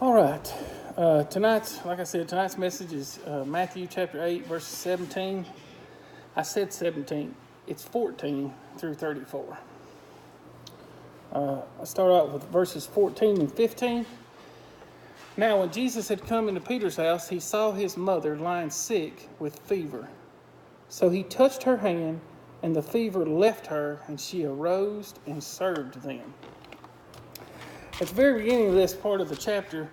All right. Tonight's message is Matthew chapter 8, verses 17. I said 17. It's 14 through 34. I start out with verses 14 and 15. Now, when Jesus had come into Peter's house, he saw his mother lying sick with fever. So he touched her hand, and the fever left her, and she arose and served them. At the very beginning of this part of the chapter,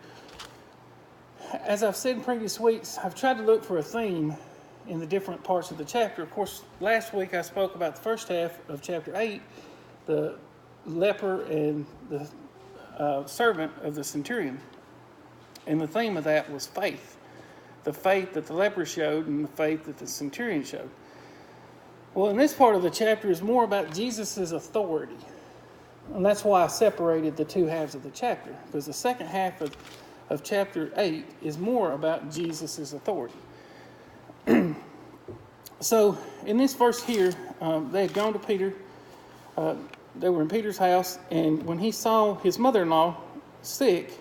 as I've said in previous weeks, I've tried to look for a theme in the different parts of the chapter. Of course, last week I spoke about the first half of chapter 8, the leper and the servant of the centurion. And the theme of that was faith. The faith that the leper showed and the faith that the centurion showed. Well, in this part of the chapter is more about Jesus' authority. And that's why I separated the two halves of the chapter, because the second half of chapter 8 is more about Jesus' authority. So, in this verse here, they had gone to Peter. They were in Peter's house, and when he saw his mother-in-law sick,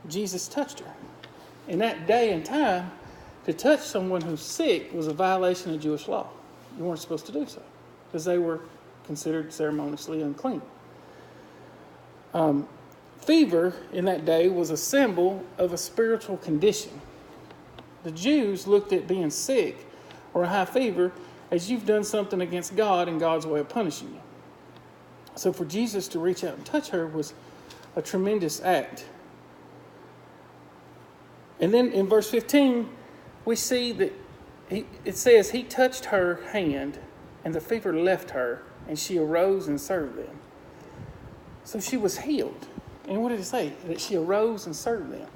Jesus touched her. In that day and time, to touch someone who's sick was a violation of Jewish law. You weren't supposed to do so, because they were considered ceremoniously unclean. Fever in that day was a symbol of a spiritual condition. The Jews looked at being sick or a high fever as you've done something against God and God's way of punishing you. So for Jesus to reach out and touch her was a tremendous act. And then in verse 15, we see that it says he touched her hand and the fever left her and she arose and served them. So she was healed. And what did it say? That she arose and served them.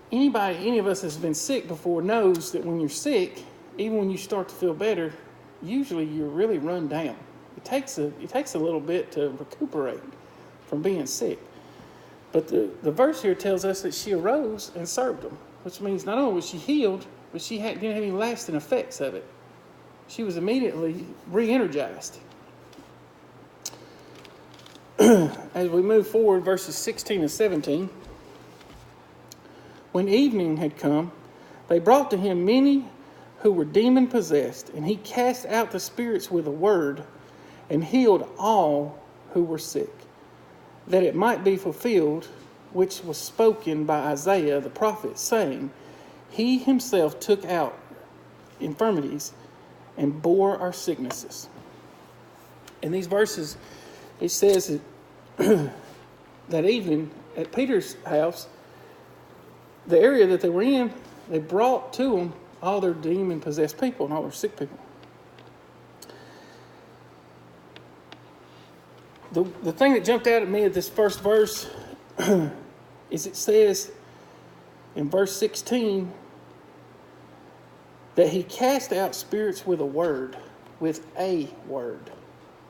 Any of us that's been sick before knows that when you're sick, even when you start to feel better, usually you're really run down. It takes a little bit to recuperate from being sick. But the verse here tells us that she arose and served them, which means not only was she healed, but she didn't have any lasting effects of it. She was immediately re-energized. As we move forward, verses 16 and 17, when evening had come, they brought to him many who were demon-possessed, and he cast out the spirits with a word and healed all who were sick, that it might be fulfilled, which was spoken by Isaiah the prophet, saying, He himself took out infirmities and bore our sicknesses. In these verses, it says that that evening at Peter's house, the area that they were in, they brought to them all their demon-possessed people and all their sick people. The thing that jumped out at me at this first verse is it says in verse 16 that he cast out spirits with a word,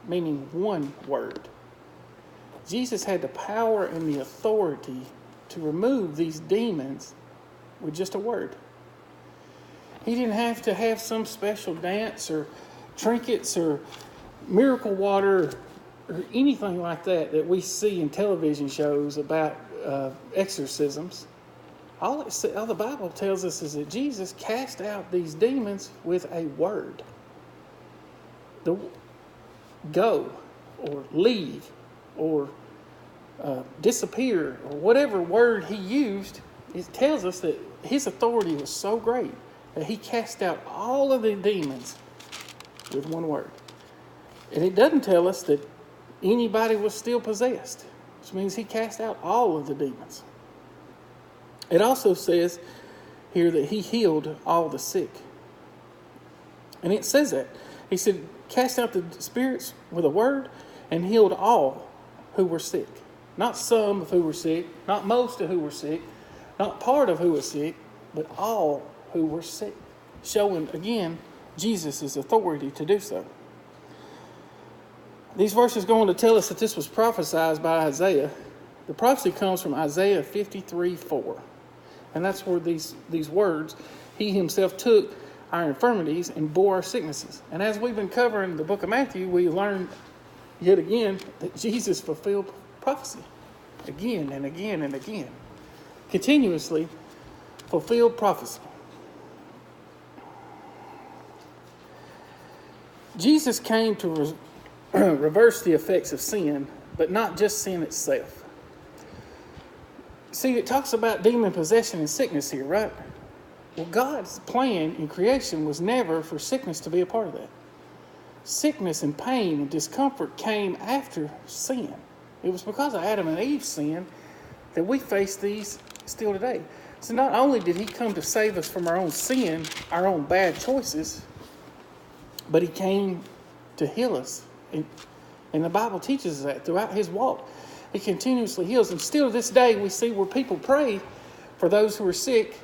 meaning one word. Jesus had the power and the authority to remove these demons with just a word. He didn't have to have some special dance or trinkets or miracle water or anything like that we see in television shows about exorcisms. All the Bible tells us is that Jesus cast out these demons with a word. Go, or leave, or disappear, or whatever word he used, it tells us that his authority was so great that he cast out all of the demons with one word. And it doesn't tell us that anybody was still possessed, which means he cast out all of the demons. It also says here that he healed all the sick. And it says that. He said, cast out the spirits with a word and healed all who were sick. Not some of who were sick, not most of who were sick, not part of who was sick, but all who were sick. Showing, again, Jesus' authority to do so. These verses go on to tell us that this was prophesied by Isaiah. The prophecy comes from Isaiah 53:4. And that's where these words, he himself took our infirmities and bore our sicknesses. And as we've been covering the book of Matthew, we learned yet again that Jesus fulfilled prophecy again and again and again. continuously fulfilled prophecy. Jesus came to reverse the effects of sin, but not just sin itself. See, it talks about demon possession and sickness here, right? Well, God's plan in creation was never for sickness to be a part of that. Sickness and pain and discomfort came after sin. It was because of Adam and Eve's sin that we face these still today. So not only did he come to save us from our own sin, our own bad choices, but he came to heal us. And the Bible teaches us that throughout his walk. He continuously heals. And still to this day, we see where people pray for those who are sick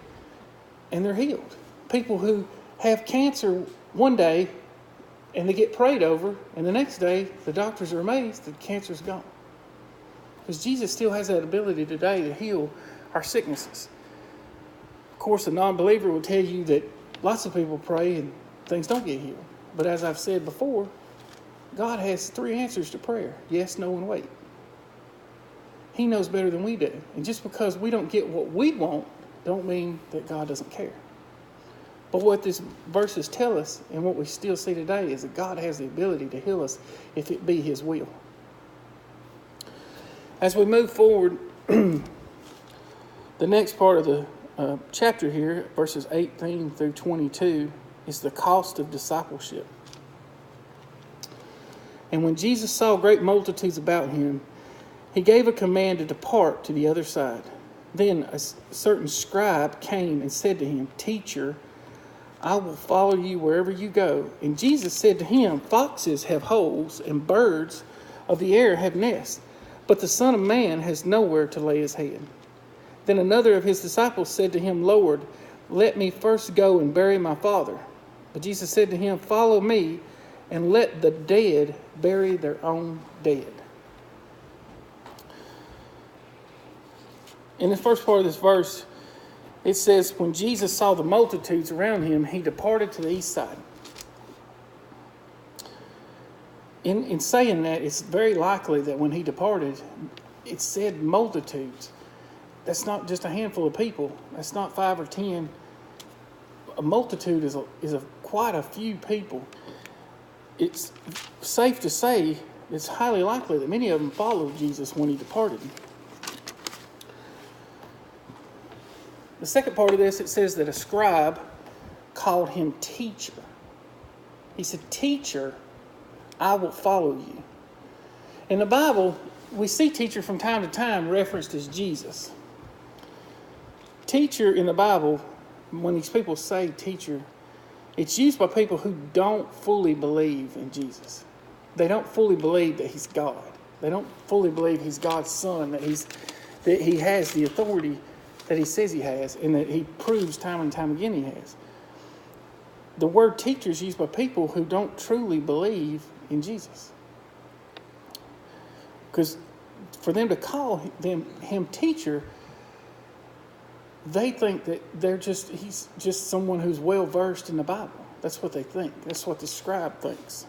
and they're healed. People who have cancer one day and they get prayed over, and the next day the doctors are amazed that cancer's gone. Because Jesus still has that ability today to heal our sicknesses. Of course, a non-believer will tell you that lots of people pray and things don't get healed. But as I've said before, God has 3 answers to prayer: yes, no, and wait. He knows better than we do. And just because we don't get what we want, don't mean that God doesn't care. But what these verses tell us, and what we still see today, is that God has the ability to heal us if it be his will. As we move forward, the next part of the chapter here, verses 18 through 22, is the cost of discipleship. And when Jesus saw great multitudes about him, he gave a command to depart to the other side. Then a certain scribe came and said to him, "Teacher, I will follow you wherever you go." And Jesus said to him, "Foxes have holes and birds of the air have nests, but the Son of Man has nowhere to lay his head." Then another of his disciples said to him, "Lord, let me first go and bury my father." But Jesus said to him, "Follow me, and let the dead bury their own dead." In the first part of this verse, it says, when Jesus saw the multitudes around him, he departed to the east side. In saying that, it's very likely that when he departed, it said multitudes. That's not just a handful of people. That's not 5 or 10. A multitude is quite a few people. It's safe to say it's highly likely that many of them followed Jesus when he departed. The second part of this, it says that a scribe called him teacher. He said, "Teacher, I will follow you." In the Bible, we see teacher from time to time referenced as Jesus. Teacher in the Bible, when these people say teacher, it's used by people who don't fully believe in Jesus. They don't fully believe that he's God. They don't fully believe he's God's son, that he has the authority that he says he has, and that he proves time and time again he has. The word teacher is used by people who don't truly believe in Jesus. Because for them to call him teacher, they think that he's just someone who's well versed in the Bible. That's what they think. That's what the scribe thinks.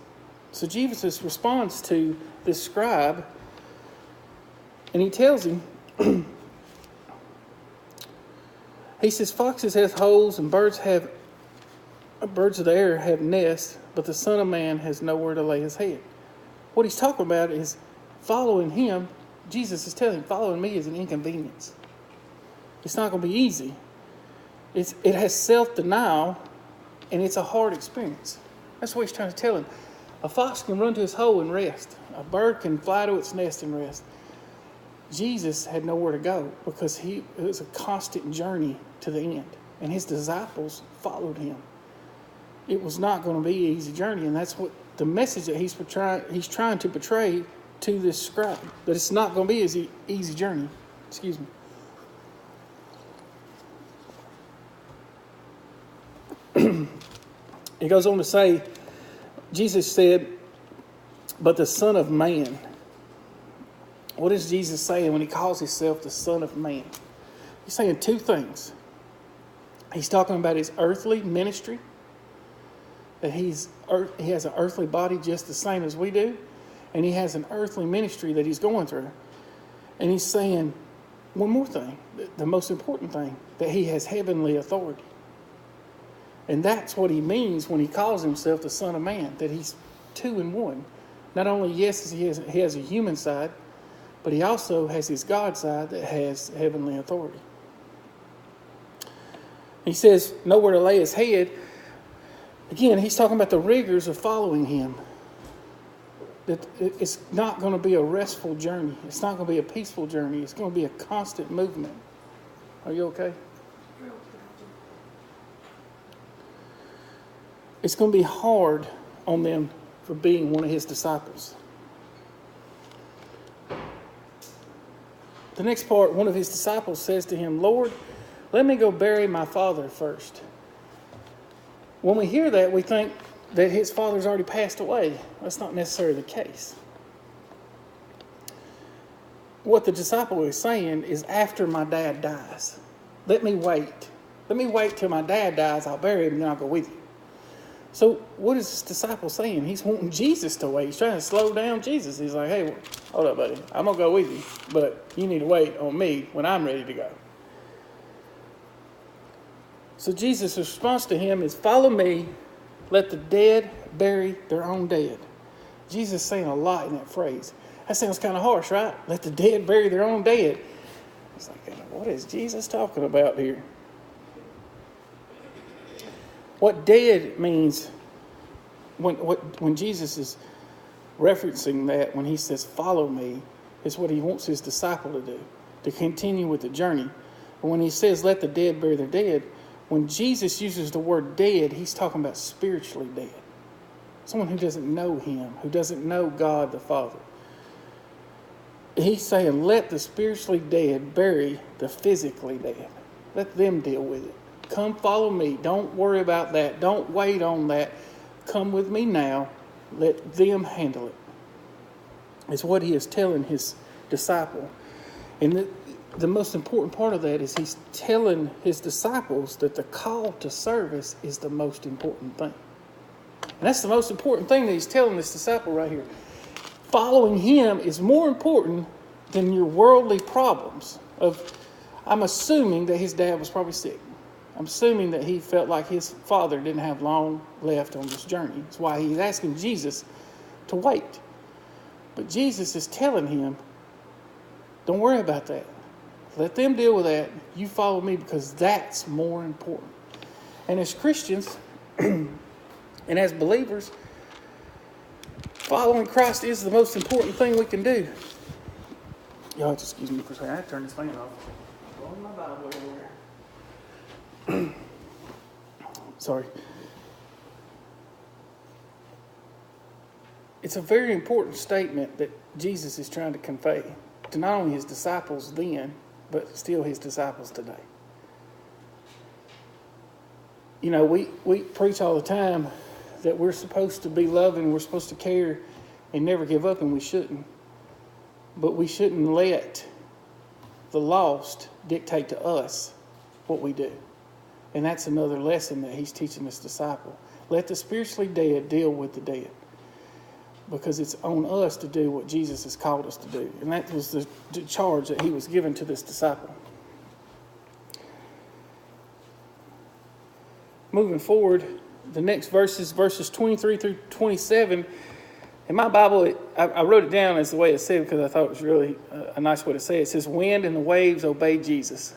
So Jesus responds to this scribe, and he tells him, he says, "Foxes have holes and birds of the air have nests, but the Son of Man has nowhere to lay his head." What he's talking about is following him. Jesus is telling him, following me is an inconvenience. It's not going to be easy. It has self-denial, and it's a hard experience. That's what he's trying to tell him. A fox can run to his hole and rest. A bird can fly to its nest and rest. Jesus had nowhere to go because it was a constant journey to the end. And his disciples followed him. It was not going to be an easy journey, and that's what the message that he's trying to portray to this scribe. That it's not going to be an easy journey. Excuse me. It goes on to say, Jesus said, "But the Son of Man." What is Jesus saying when he calls himself the Son of Man? He's saying 2 things. He's talking about his earthly ministry, that he has an earthly body just the same as we do, and he has an earthly ministry that he's going through. And he's saying one more thing, the most important thing, that he has heavenly authority. And that's what he means when he calls himself the Son of Man, that he's two in one. Not only, yes, he has a human side, but he also has his God side that has heavenly authority. He says nowhere to lay his head. Again, he's talking about the rigors of following him. That it's not going to be a restful journey. It's not going to be a peaceful journey. It's going to be a constant movement. Are you okay? It's going to be hard on them for being one of his disciples. The next part, one of his disciples says to him, "Lord, let me go bury my father first." When we hear that, we think that his father's already passed away. That's not necessarily the case. What the disciple is saying is, after my dad dies, let me wait. Let me wait till my dad dies. I'll bury him and then I'll go with you. So what is this disciple saying? He's wanting Jesus to wait. He's trying to slow down Jesus. He's like, hey, hold up, buddy. I'm going to go with you, but you need to wait on me when I'm ready to go. So Jesus' response to him is, follow me, let the dead bury their own dead. Jesus is saying a lot in that phrase. That sounds kind of harsh, right? Let the dead bury their own dead. It's like, what is Jesus talking about here? What dead means, when Jesus is referencing that, when he says, follow me, is what he wants his disciple to do, to continue with the journey. But when he says, let the dead bury their dead, when Jesus uses the word dead, he's talking about spiritually dead. Someone who doesn't know him, who doesn't know God the Father. He's saying, let the spiritually dead bury the physically dead. Let them deal with it. Come follow me. Don't worry about that. Don't wait on that. Come with me now. Let them handle it. It's what he is telling his disciple. And the most important part of that is he's telling his disciples that the call to service is the most important thing. And that's the most important thing that he's telling this disciple right here. Following him is more important than your worldly problems. I'm assuming that his dad was probably sick. I'm assuming that he felt like his father didn't have long left on this journey. That's why he's asking Jesus to wait. But Jesus is telling him, don't worry about that. Let them deal with that. You follow me, because that's more important. And as Christians and as believers, following Christ is the most important thing we can do. Y'all have to excuse me for a second. I have to turn this fan off. Blowing my Bible everywhere. Sorry. It's a very important statement that Jesus is trying to convey to not only his disciples then, but still his disciples today. You know, we preach all the time that we're supposed to be loving, we're supposed to care and never give up, and we shouldn't. But we shouldn't let the lost dictate to us what we do. And that's another lesson that he's teaching this disciple. Let the spiritually dead deal with the dead, because it's on us to do what Jesus has called us to do. And that was the charge that he was given to this disciple. Moving forward, the next verses 23 through 27. In my Bible, I wrote it down as the way it said, because I thought it was really a nice way to say it. It says, wind and the waves obey Jesus.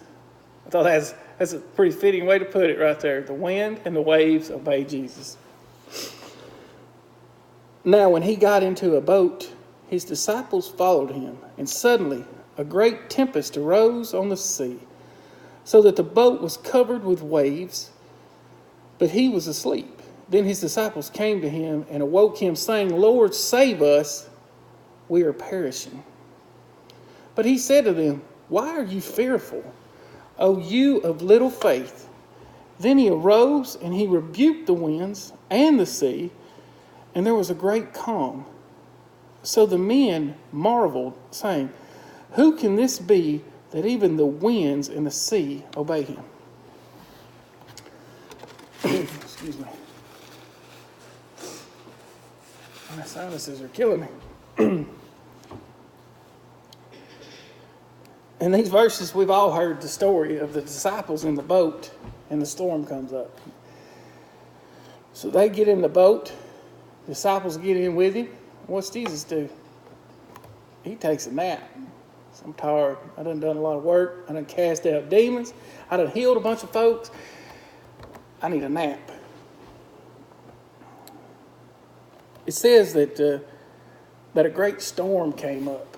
I thought that's a pretty fitting way to put it right there. The wind and the waves obey Jesus. Now, when he got into a boat, his disciples followed him, and suddenly a great tempest arose on the sea, so that the boat was covered with waves, but he was asleep. Then his disciples came to him and awoke him, saying, Lord, save us, we are perishing. But he said to them, why are you fearful, O you of little faith? Then he arose and he rebuked the winds and the sea, and there was a great calm. So the men marveled, saying, who can this be that even the winds and the sea obey him? Excuse me. My sinuses are killing me. In these verses, we've all heard the story of the disciples in the boat and the storm comes up. So they get in the boat. The disciples get in with him. What's Jesus do? He takes a nap. So I'm tired. I done a lot of work. I done cast out demons. I done healed a bunch of folks. I need a nap. It says that a great storm came up.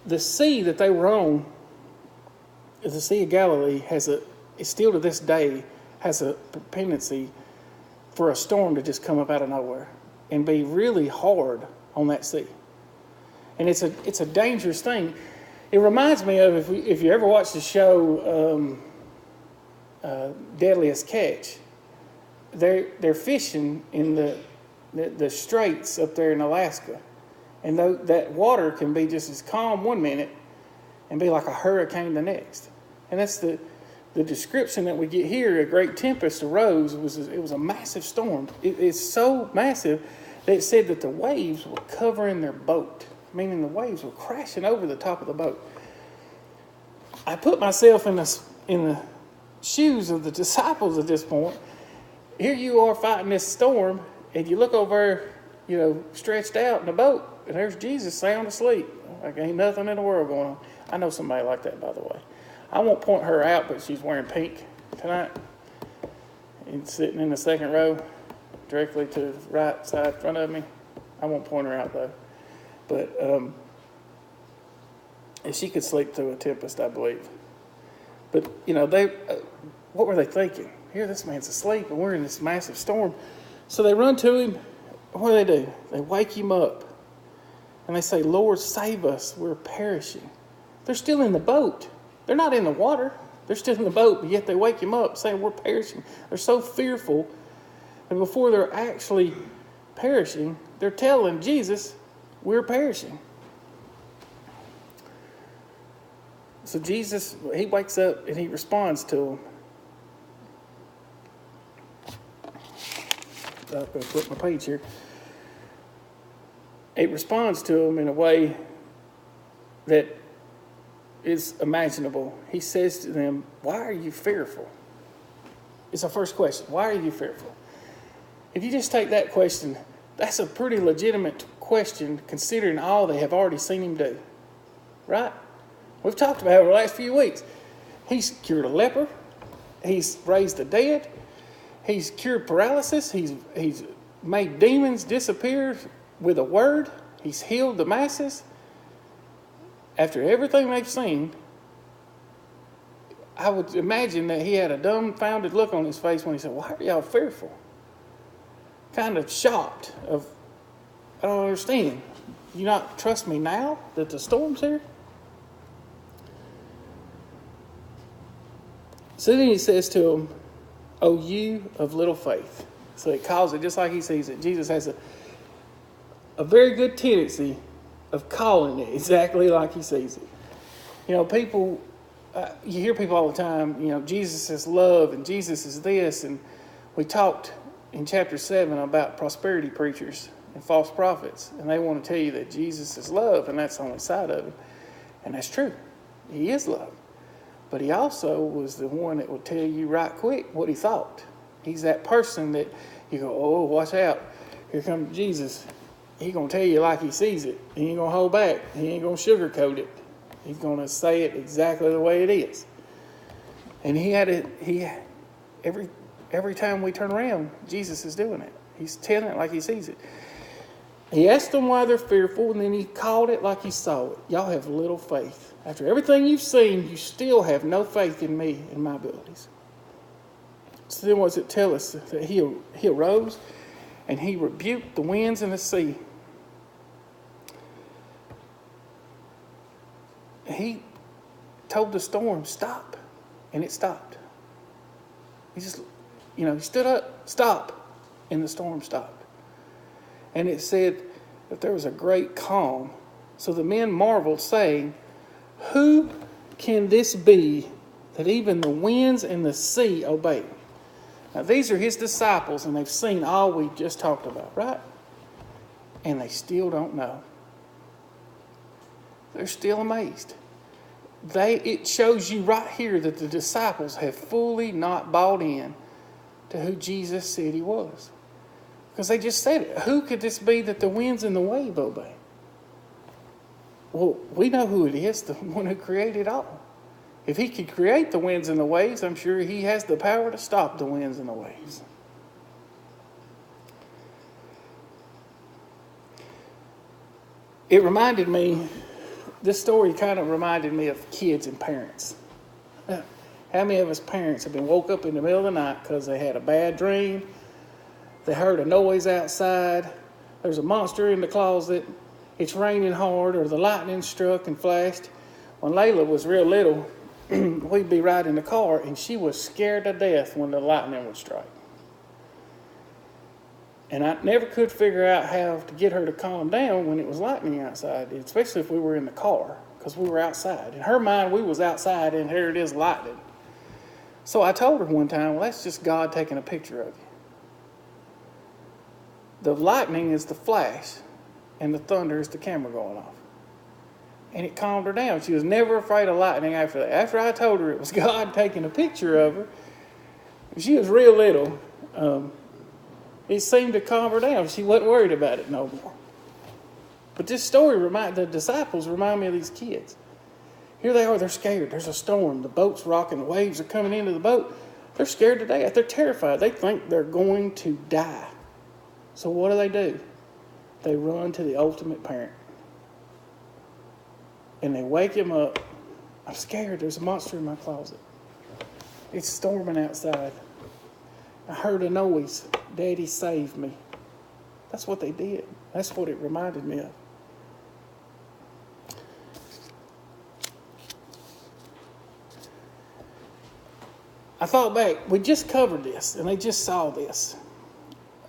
The sea that they were on, the Sea of Galilee, still to this day has a propensity for a storm to just come up out of nowhere and be really hard on that sea. And it's a dangerous thing. It reminds me of if you ever watched the show Deadliest Catch. They're fishing in the straits up there in Alaska, and that water can be just as calm one minute and be like a hurricane the next. And that's the description that we get here. A great tempest arose. It was a massive storm. It's so massive that it said that the waves were covering their boat, meaning the waves were crashing over the top of the boat. I put myself in the shoes of the disciples at this point. Here you are fighting this storm, and you look over, stretched out in the boat, and there's Jesus sound asleep. Like ain't nothing in the world going on. I know somebody like that, by the way. I won't point her out, but she's wearing pink tonight and sitting in the second row directly to the right side in front of me. I won't point her out, though. But and she could sleep through a tempest, I believe. But, what were they thinking? Here, this man's asleep, and we're in this massive storm. So they run to him. What do? They wake him up. And they say, Lord, save us. We're perishing. They're still in the boat. They're not in the water. They're still in the boat, but yet they wake him up saying, we're perishing. They're so fearful. And before they're actually perishing, they're telling Jesus, we're perishing. So Jesus, he wakes up and he responds to them. I'm going to flip my page here. He responds to them in a way that is imaginable. He says to them, why are you fearful? It's our first question. Why are you fearful? If you just take that question, that's a pretty legitimate question considering all they have already seen him do. Right? We've talked about it over the last few weeks. He's cured a leper. He's raised the dead. He's cured paralysis. He's made demons disappear with a word. He's healed the masses. After everything they've seen, I would imagine that he had a dumbfounded look on his face when he said, why are y'all fearful? Kind of shocked of, I don't understand. You not trust me now that the storm's here? So then he says to him, O you of little faith. So he calls it just like he sees it. Jesus has a very good tendency of calling it exactly like he sees it. People, you hear people all the time, Jesus is love and Jesus is this. And we talked in chapter 7 about prosperity preachers and false prophets. And they want to tell you that Jesus is love and that's the only side of it. And that's true. He is love. But he also was the one that would tell you right quick what he thought. He's that person that you go, oh, watch out. Here comes Jesus. He's going to tell you like he sees it. He ain't going to hold back. He ain't going to sugarcoat it. He's going to say it exactly the way it is. And every time we turn around, Jesus is doing it. He's telling it like he sees it. He asked them why they're fearful, and then he called it like he saw it. Y'all have little faith. After everything you've seen, you still have no faith in me and my abilities. So then what does it tell us? That he arose and he rebuked the winds and the sea. He told the storm, stop. And it stopped. He just, he stood up, stop. And the storm stopped. And it said that there was a great calm. So the men marveled, saying, who can this be that even the winds and the sea obey? Now these are his disciples and they've seen all we just talked about, right? And they still don't know. They're still amazed. it shows you right here that the disciples have fully not bought in to who Jesus said he was. Because they just said it. Who could this be that the winds and the wave obey? Well, we know who it is, the one who created all. If he could create the winds and the waves, I'm sure he has the power to stop the winds and the waves. It reminded me, this story kind of reminded me of kids and parents. How many of us parents have been woke up in the middle of the night because they had a bad dream, they heard a noise outside, there's a monster in the closet, it's raining hard, or the lightning struck and flashed? When Layla was real little, we'd be riding the car, and she was scared to death when the lightning would strike. And I never could figure out how to get her to calm down when it was lightning outside, especially if we were in the car, because we were outside. In her mind, we was outside, and here it is lightning. So I told her one time, well, that's just God taking a picture of you. The lightning is the flash, and the thunder is the camera going off. And it calmed her down. She was never afraid of lightning after that. After I told her it was God taking a picture of her, she was real little, it seemed to calm her down. She wasn't worried about it no more. But this story the disciples remind me of these kids. Here they are, they're scared. There's a storm. The boat's rocking. The waves are coming into the boat. They're scared to death. They're terrified. They think they're going to die. So what do? They run to the ultimate parent. And they wake him up. I'm scared. There's a monster in my closet. It's storming outside. I heard a noise. Daddy saved me. That's what they did. That's what it reminded me of. I thought back, we just covered this, and they just saw this.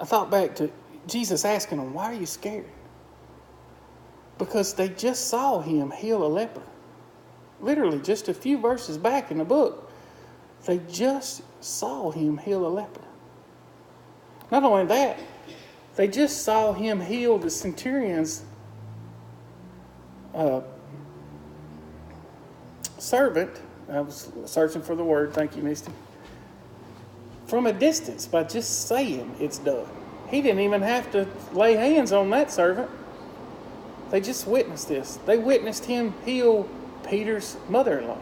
I thought back to Jesus asking them, why are you scared? Because they just saw him heal a leper. Literally, just a few verses back in the book, they just saw him heal a leper. Not only that, they just saw him heal the centurion's servant. I was searching for the word. Thank you, Misty. From a distance, by just saying it's done. He didn't even have to lay hands on that servant. They just witnessed this. They witnessed him heal Peter's mother-in-law.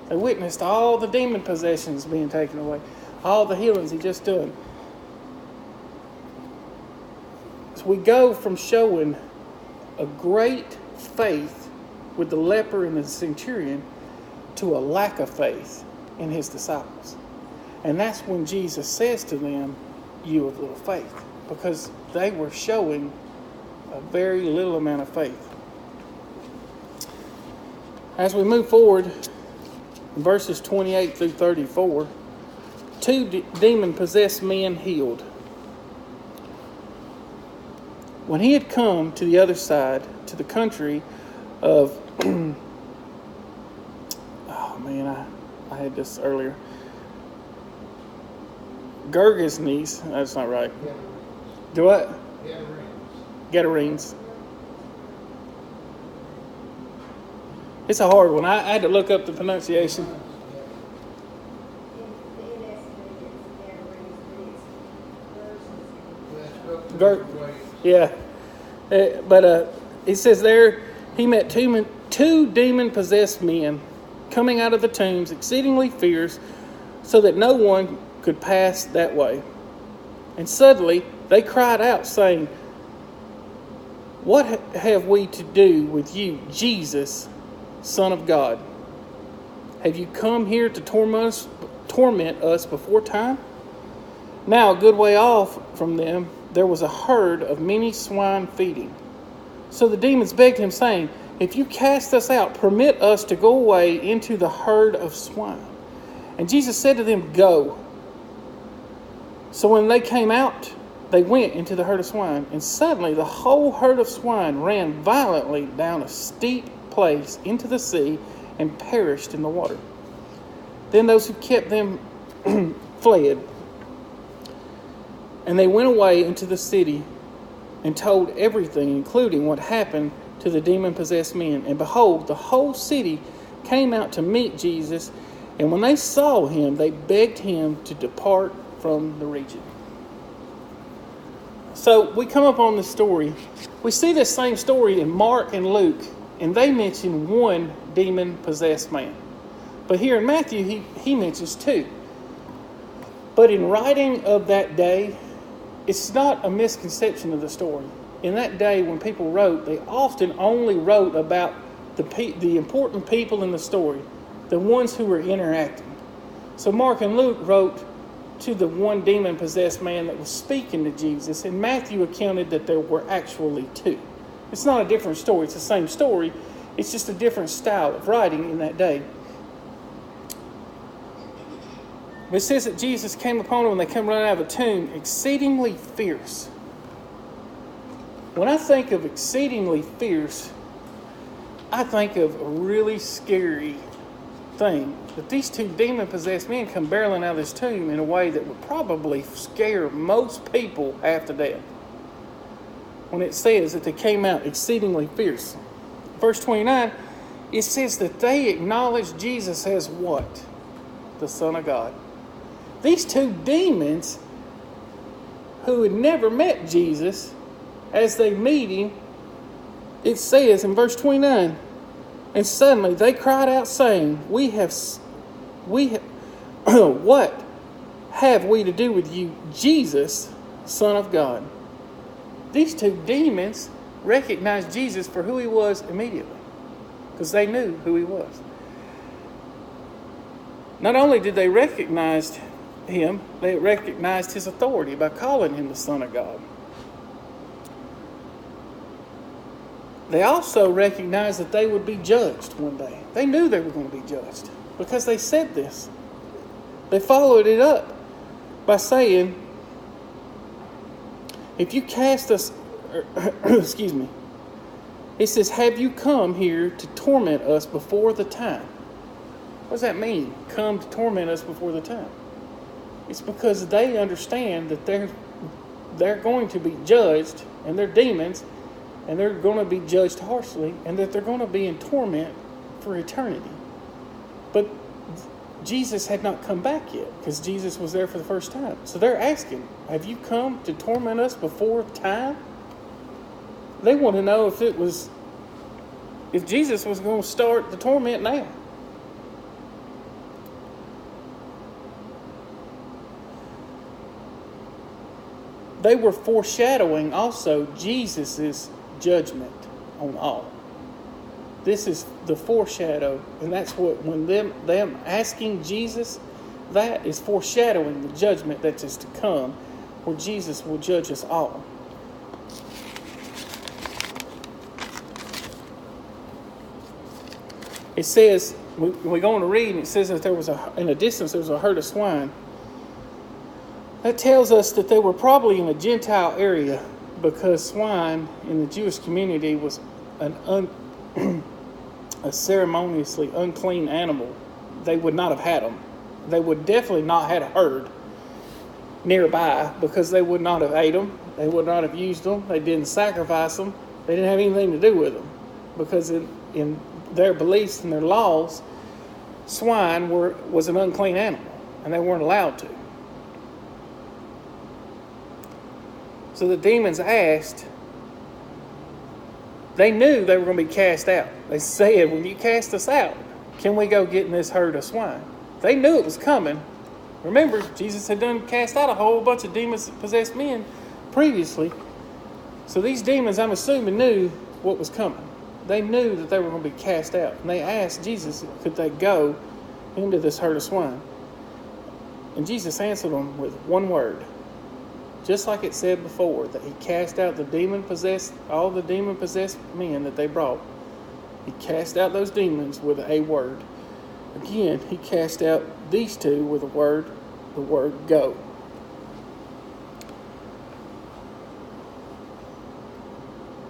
They witnessed all the demon possessions being taken away. All the healings he just done. So we go from showing a great faith with the leper and the centurion to a lack of faith in his disciples. And that's when Jesus says to them, you of little faith. Because they were showing a very little amount of faith. As we move forward, in verses 28 through 34, 2 demon-possessed men healed. When he had come to the other side, to the country of... I had this earlier. Gergesenes. That's not right. Do what? Gadarenes. It's a hard one. I had to look up the pronunciation. Yeah. But it says there, he met two demon-possessed men coming out of the tombs, exceedingly fierce, so that no one could pass that way. And suddenly they cried out, saying, what have we to do with you, Jesus, Son of God? Have you come here to torment us before time? Now, a good way off from them, there was a herd of many swine feeding. So the demons begged him, saying, if you cast us out, permit us to go away into the herd of swine. And Jesus said to them, go. So when they came out, they went into the herd of swine. And suddenly the whole herd of swine ran violently down a steep place into the sea and perished in the water. Then those who kept them fled. And they went away into the city and told everything, including what happened to the demon-possessed men. And behold, the whole city came out to meet Jesus, and when they saw him, they begged him to depart from the region. So we come up on this story. We see this same story in Mark and Luke, and they mention one demon-possessed man. But here in Matthew, he mentions two. But in writing of that day, it's not a misconception of the story. In that day, when people wrote, they often only wrote about the important people in the story, the ones who were interacting. So Mark and Luke wrote to the one demon-possessed man that was speaking to Jesus, and Matthew accounted that there were actually two. It's not a different story. It's the same story. It's just a different style of writing in that day. It says that Jesus came upon them when they come running out of a tomb, exceedingly fierce. When I think of exceedingly fierce, I think of a really scary thing. That these two demon-possessed men come barreling out of this tomb in a way that would probably scare most people half to death. When it says that they came out exceedingly fierce. Verse 29, it says that they acknowledged Jesus as what? The Son of God. These two demons who had never met Jesus, as they meet him, it says in verse 29, and suddenly they cried out saying, what have we to do with you, Jesus, Son of God? These two demons recognized Jesus for who he was immediately, because they knew who he was. Not only did they recognize him, they recognized his authority by calling him the Son of God. They also recognized that they would be judged one day. They knew they were going to be judged because they said this. They followed it up by saying, if you cast us, excuse me, it says, have you come here to torment us before the time? What does that mean? Come to torment us before the time. It's because they understand that they're going to be judged, and they're demons, and they're going to be judged harshly, and that they're going to be in torment for eternity. But Jesus had not come back yet, because Jesus was there for the first time. So they're asking, have you come to torment us before time? They want to know if Jesus was going to start the torment now. They were foreshadowing also Jesus' judgment on all. This is the foreshadow, and that's what, when them asking Jesus, that is foreshadowing the judgment that is to come, where Jesus will judge us all. It says, we go on to read, and it says that in the distance there was a herd of swine. That tells us that they were probably in a Gentile area, because swine in the Jewish community was a ceremoniously unclean animal. They would not have had them. They would definitely not have had a herd nearby, because they would not have ate them. They would not have used them. They didn't sacrifice them. They didn't have anything to do with them, because in their beliefs and their laws, swine was an unclean animal, and they weren't allowed to. So the demons asked, they knew they were going to be cast out. They said, when you cast us out, can we go get in this herd of swine? They knew it was coming. Remember, Jesus had done cast out a whole bunch of demon-possessed men previously. So these demons, I'm assuming, knew what was coming. They knew that they were going to be cast out. And they asked Jesus, could they go into this herd of swine? And Jesus answered them with one word. Just like it said before, that he cast out all the demon-possessed men that they brought. He cast out those demons with a word. Again, he cast out these two with the word go.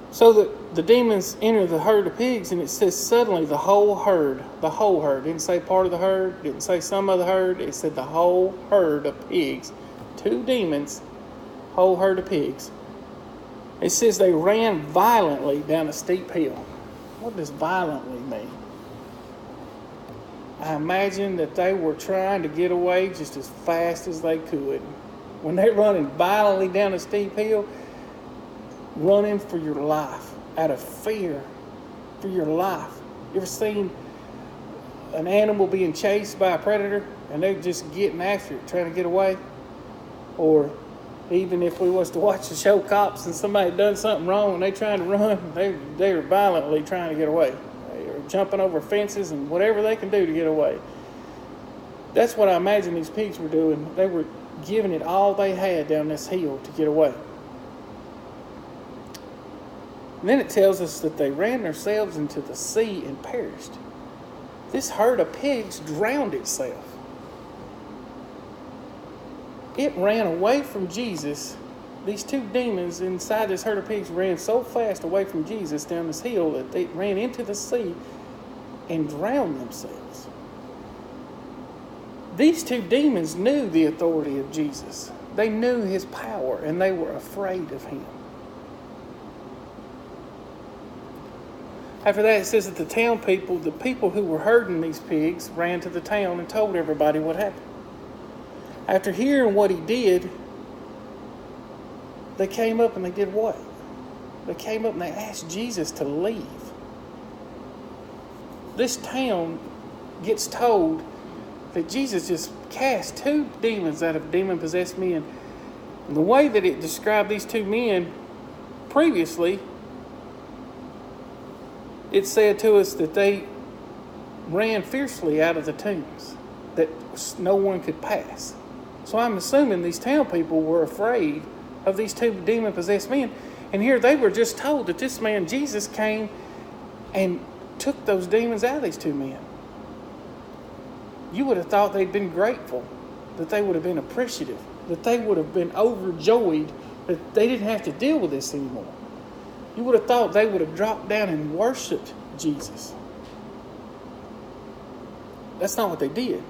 So the demons enter the herd of pigs, and it says suddenly the whole herd. It didn't say part of the herd, it didn't say some of the herd, it said the whole herd of pigs. Two demons, whole herd of pigs. It says they ran violently down a steep hill. What does violently mean? I imagine that they were trying to get away just as fast as they could. When they're running violently down a steep hill, running for your life, out of fear for your life. You ever seen an animal being chased by a predator and they're just getting after it, trying to get away? Or even if we was to watch the show Cops and somebody done something wrong and they trying to run, they're violently trying to get away. They're jumping over fences and whatever they can do to get away. That's what I imagine these pigs were doing. They were giving it all they had down this hill to get away. And then it tells us that they ran themselves into the sea and perished. This herd of pigs drowned itself. It ran away from Jesus. These two demons inside this herd of pigs ran so fast away from Jesus down this hill that they ran into the sea and drowned themselves. These two demons knew the authority of Jesus. They knew his power, and they were afraid of him. After that, it says that the town people, the people who were herding these pigs, ran to the town and told everybody what happened. After hearing what he did, they came up and they did what? They came up and they asked Jesus to leave. This town gets told that Jesus just cast two demons out of demon-possessed men. And the way that it described these two men previously, it said to us that they ran fiercely out of the tombs, that no one could pass. So I'm assuming these town people were afraid of these two demon-possessed men. And here they were just told that this man, Jesus, came and took those demons out of these two men. You would have thought they'd been grateful, that they would have been appreciative, that they would have been overjoyed that they didn't have to deal with this anymore. You would have thought they would have dropped down and worshiped Jesus. That's not what they did.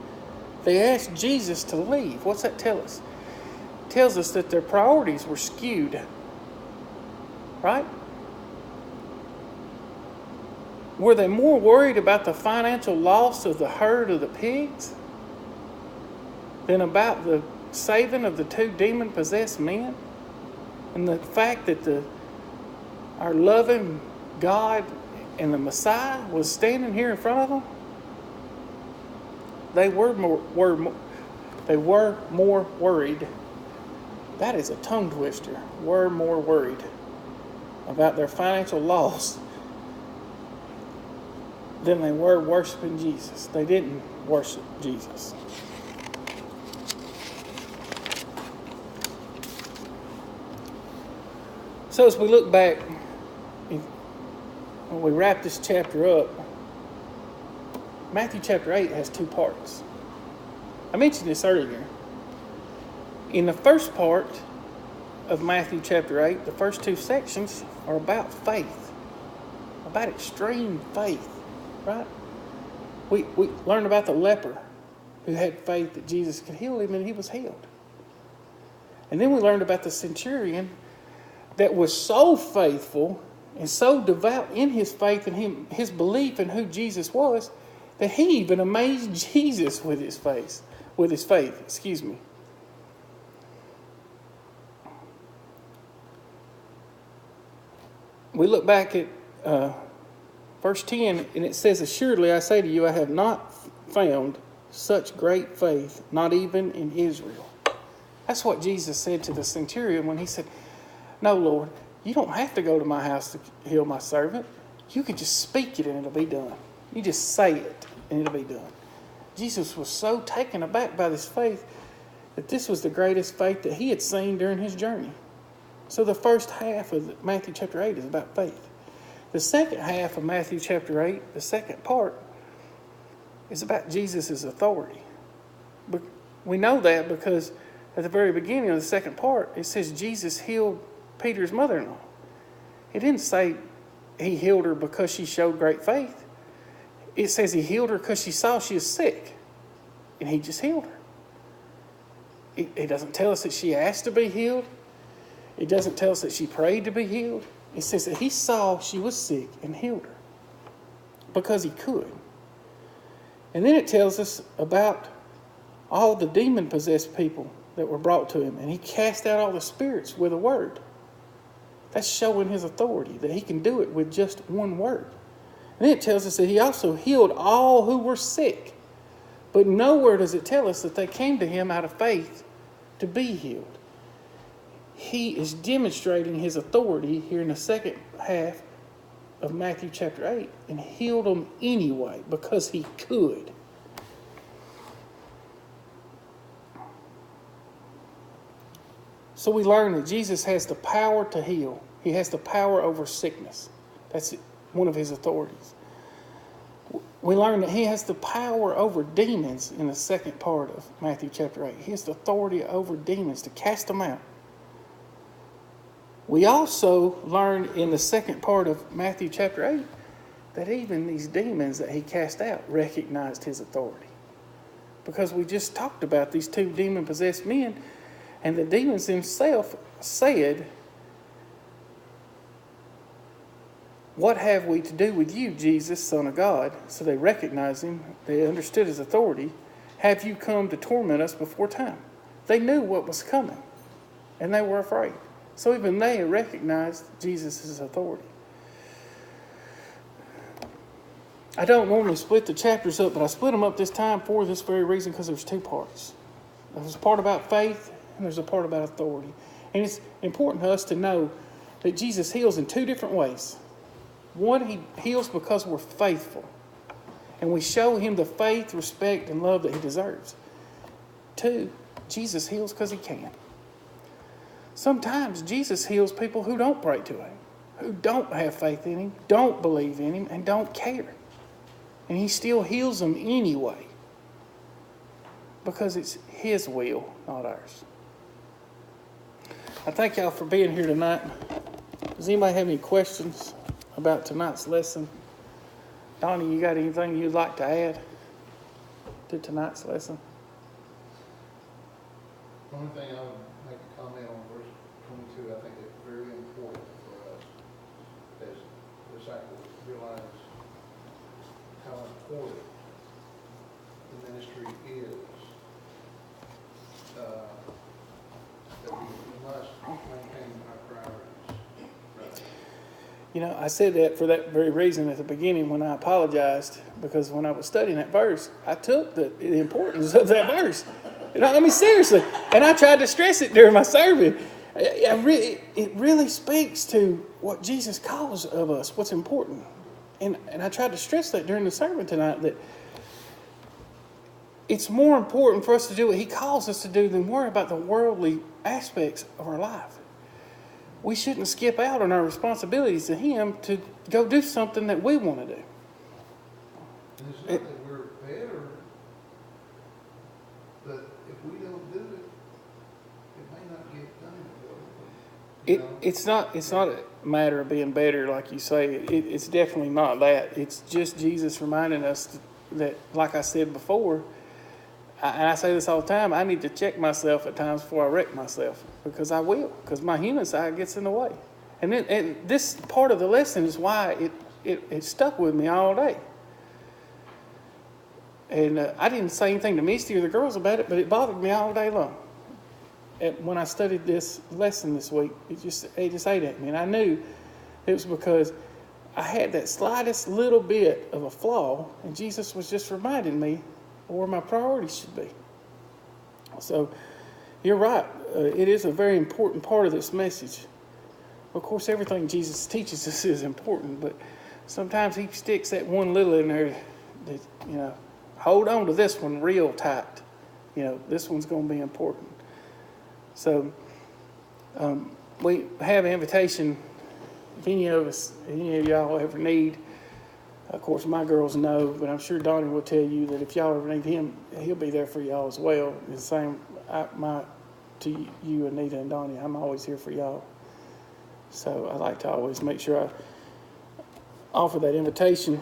They asked Jesus to leave. What's that tell us? It tells us that their priorities were skewed. Right? Were they more worried about the financial loss of the herd of the pigs than about the saving of the two demon-possessed men? And the fact that our loving God and the Messiah was standing here in front of them? They were more worried. That is a tongue twister. Were more worried about their financial loss than they were worshiping Jesus. They didn't worship Jesus. So as we look back, when we wrap this chapter up, Matthew chapter 8 has two parts. I mentioned this earlier. In the first part of Matthew chapter 8, the first two sections are about faith, about extreme faith, right? We learned about the leper who had faith that Jesus could heal him, and he was healed. And then we learned about the centurion that was so faithful and so devout in his faith and his belief in who Jesus was, that he even amazed Jesus with his faith. We look back at verse 10, and it says, "Assuredly I say to you, I have not found such great faith, not even in Israel." That's what Jesus said to the centurion when he said, "No, Lord, you don't have to go to my house to heal my servant. You can just speak it and it'll be done. You just say it and it'll be done." Jesus was so taken aback by this faith that this was the greatest faith that he had seen during his journey. So the first half of Matthew chapter 8 is about faith. The second half of Matthew chapter 8, the second part, is about Jesus' authority. But we know that because at the very beginning of the second part, it says Jesus healed Peter's mother-in-law. It didn't say he healed her because she showed great faith. It says he healed her because she saw she was sick, and he just healed her. It doesn't tell us that she asked to be healed. It doesn't tell us that she prayed to be healed. It says that he saw she was sick and healed her because he could. And then it tells us about all the demon-possessed people that were brought to him. And he cast out all the spirits with a word. That's showing his authority, that he can do it with just one word. And then it tells us that he also healed all who were sick. But nowhere does it tell us that they came to him out of faith to be healed. He is demonstrating his authority here in the second half of Matthew chapter 8 and healed them anyway because he could. So we learn that Jesus has the power to heal. He has the power over sickness. That's one of his authorities. We learn that he has the power over demons in the second part of Matthew chapter 8. He has the authority over demons to cast them out. We also learn in the second part of Matthew chapter 8 that even these demons that he cast out recognized his authority. Because we just talked about these two demon-possessed men, and the demons themselves said, "What have we to do with you, Jesus, Son of God?" So they recognized him. They understood his authority. "Have you come to torment us before time?" They knew what was coming, and they were afraid. So even they recognized Jesus' authority. I don't normally split the chapters up, but I split them up this time for this very reason, because there's two parts. There's a part about faith, and there's a part about authority. And it's important to us to know that Jesus heals in two different ways. One, he heals because we're faithful, and we show him the faith, respect, and love that he deserves. Two, Jesus heals because he can. Sometimes Jesus heals people who don't pray to him, who don't have faith in him, don't believe in him, and don't care. And he still heals them anyway, because it's his will, not ours. I thank y'all for being here tonight. Does anybody have any questions about tonight's lesson? Donnie, you got anything you'd like to add to tonight's lesson? The only thing I would make a comment on verse 22, I think it's very important for us as disciples to realize how important the ministry is. That we must maintain our priorities. You know, I said that for that very reason at the beginning when I apologized, because when I was studying that verse, I took the importance of that verse. You know, I mean, seriously. And I tried to stress it during my sermon. It really speaks to what Jesus calls of us, what's important. And I tried to stress that during the sermon tonight, that it's more important for us to do what he calls us to do than worry about the worldly aspects of our life. We shouldn't skip out on our responsibilities to him to go do something that we want to do. And it's not that we're better, but if we don't do it, it may not get done. It's not a matter of being better, like you say. It's definitely not that. It's just Jesus reminding us that, like I said before, and I say this all the time, I need to check myself at times before I wreck myself, because I will, because my human side gets in the way. And this part of the lesson is why it stuck with me all day. And I didn't say anything to Misty or the girls about it, but it bothered me all day long. When I studied this lesson this week, it just ate at me. And I knew it was because I had that slightest little bit of a flaw, and Jesus was just reminding me where my priorities should be. So you're right. It is a very important part of this message. Of course, everything Jesus teaches us is important, but sometimes he sticks that one little in there that, hold on to this one real tight. This one's going to be important. So we have an invitation. If any of y'all ever need, of course, my girls know, but I'm sure Donnie will tell you that if y'all ever need him, he'll be there for y'all as well. The same to you, Anita and Donnie. I'm always here for y'all. So I like to always make sure I offer that invitation.